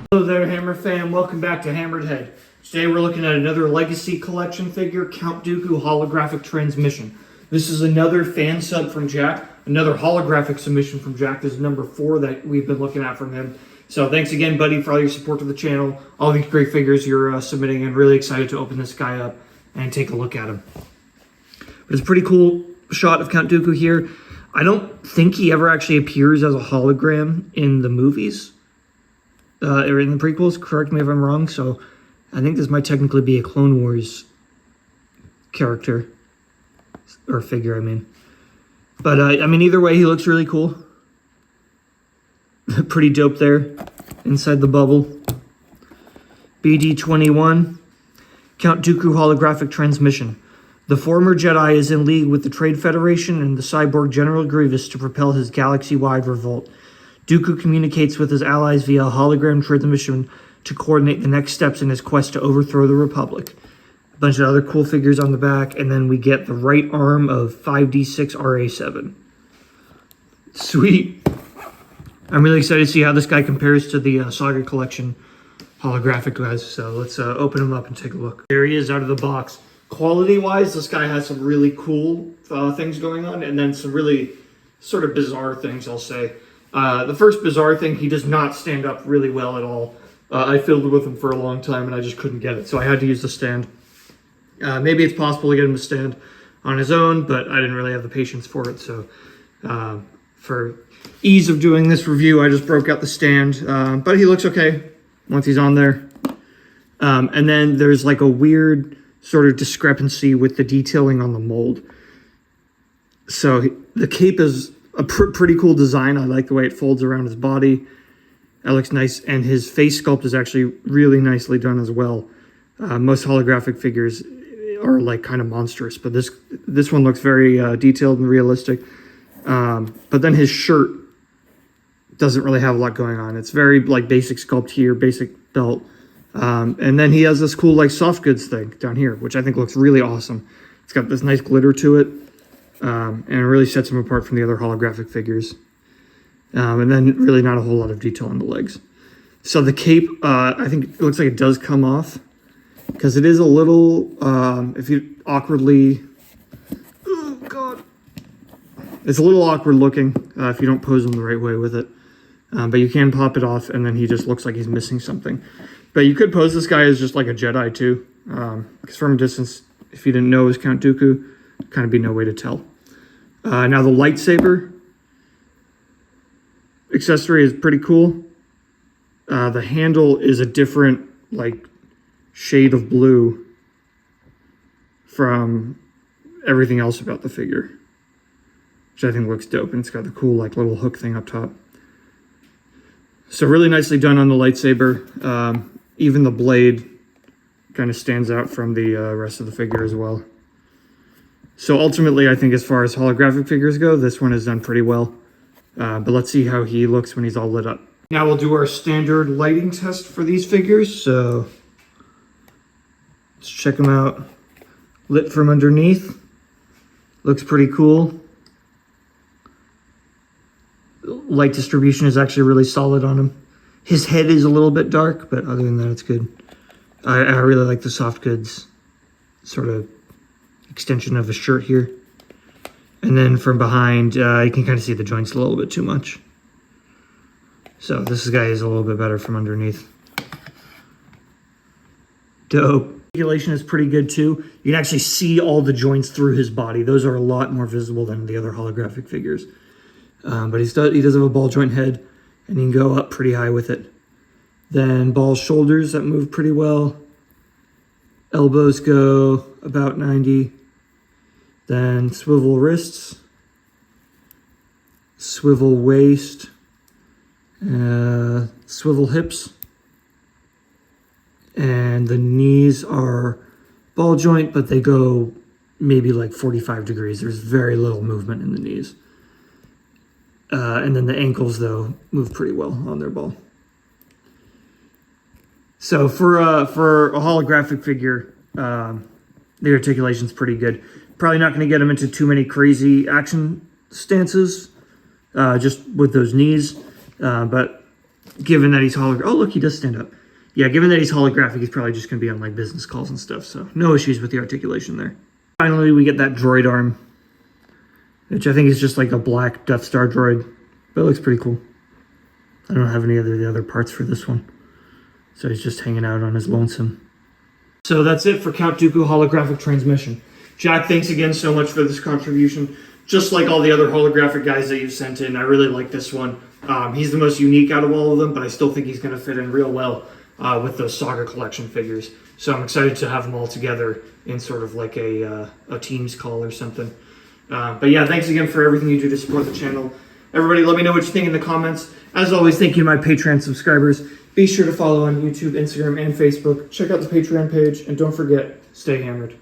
Hello there, Hammer fan. Welcome back to HammeredHead. Today we're looking at another Legacy Collection figure, Count Dooku Holographic Transmission. This is another fan sub from Jack, another holographic submission from Jack. This is number 4 that we've been looking at from him. So thanks again, buddy, for all your support to the channel, all these great figures you're submitting, and really excited to open this guy up and take a look at him. But it's a pretty cool shot of Count Dooku here. I don't think he ever actually appears as a hologram in the movies. Or in the prequels, correct me if I'm wrong. So I think this might technically be a Clone Wars character. Or figure, I mean. But, I mean, either way, he looks really cool. Pretty dope there, inside the bubble. BD-21, Count Dooku Holographic Transmission. The former Jedi is in league with the Trade Federation and the cyborg General Grievous to propel his galaxy-wide revolt. Dooku communicates with his allies via a hologram transmission to coordinate the next steps in his quest to overthrow the Republic. A bunch of other cool figures on the back, and then we get the right arm of 5D6 RA7. Sweet. I'm really excited to see how this guy compares to the Saga Collection holographic guys. So let's open him up and take a look. There he is out of the box. Quality-wise, this guy has some really cool things going on, and then some really sort of bizarre things, I'll say. The first bizarre thing, he does not stand up really well at all. I fiddled with him for a long time, and I just couldn't get it, so I had to use the stand. Maybe it's possible to get him to stand on his own, but I didn't really have the patience for it, so for ease of doing this review, I just broke out the stand, but he looks okay once he's on there. And then there's like a weird sort of discrepancy with the detailing on the mold. So the cape is a pretty cool design. I like the way it folds around his body. That looks nice, and his face sculpt is actually really nicely done as well. Most holographic figures are like kind of monstrous, but this one looks very detailed and realistic. But then his shirt doesn't really have a lot going on. It's very like basic sculpt here, basic belt. And then he has this cool like soft goods thing down here, which I think looks really awesome. It's got this nice glitter to it, and it really sets him apart from the other holographic figures. And then really not a whole lot of detail on the legs. So the cape, I think it looks like it does come off, because it is a little, if you awkwardly, oh God, it's a little awkward looking if you don't pose him the right way with it. But you can pop it off, and then he just looks like he's missing something. But you could pose this guy as just like a Jedi too, because from a distance, if you didn't know it was Count Dooku, kind of be no way to tell. Now the lightsaber accessory is pretty cool. The handle is a different like shade of blue from everything else about the figure, which I think looks dope, and it's got the cool like little hook thing up top. So really nicely done on the lightsaber. Even the blade kind of stands out from the rest of the figure as well. So ultimately, I think as far as holographic figures go, this one is done pretty well. But let's see how he looks when he's all lit up. Now we'll do our standard lighting test for these figures. So let's check them out. Lit from underneath. Looks pretty cool. Light distribution is actually really solid on him. His head is a little bit dark, but other than that, it's good. I really like the soft goods sort of extension of his shirt here. And then from behind, you can kind of see the joints a little bit too much. So this guy is a little bit better from underneath. Dope. Articulation is pretty good too. You can actually see all the joints through his body. Those are a lot more visible than the other holographic figures. But he does have a ball joint head, and you can go up pretty high with it. Then ball shoulders that move pretty well. Elbows go about 90. Then swivel wrists, swivel waist, swivel hips. And the knees are ball joint, but they go maybe like 45 degrees. There's very little movement in the knees. And then the ankles, though, move pretty well on their ball. So for a holographic figure, the articulation's pretty good. Probably not going to get him into too many crazy action stances, just with those knees. But given that he's oh, look, he does stand up. Yeah, given that he's holographic, he's probably just going to be on like business calls and stuff. So no issues with the articulation there. Finally, we get that droid arm, which I think is just like a black Death Star droid, but it looks pretty cool. I don't have any of the other parts for this one. So he's just hanging out on his lonesome. So that's it for Count Dooku Holographic Transmission. Jack, thanks again so much for this contribution. Just like all the other holographic guys that you've sent in, I really like this one. He's the most unique out of all of them, but I still think he's going to fit in real well with those Saga Collection figures. So I'm excited to have them all together in sort of like a Teams call or something. But yeah, thanks again for everything you do to support the channel. Everybody, let me know what you think in the comments. As always, thank you to my Patreon subscribers. Be sure to follow on YouTube, Instagram, and Facebook. Check out the Patreon page, and don't forget, stay hammered.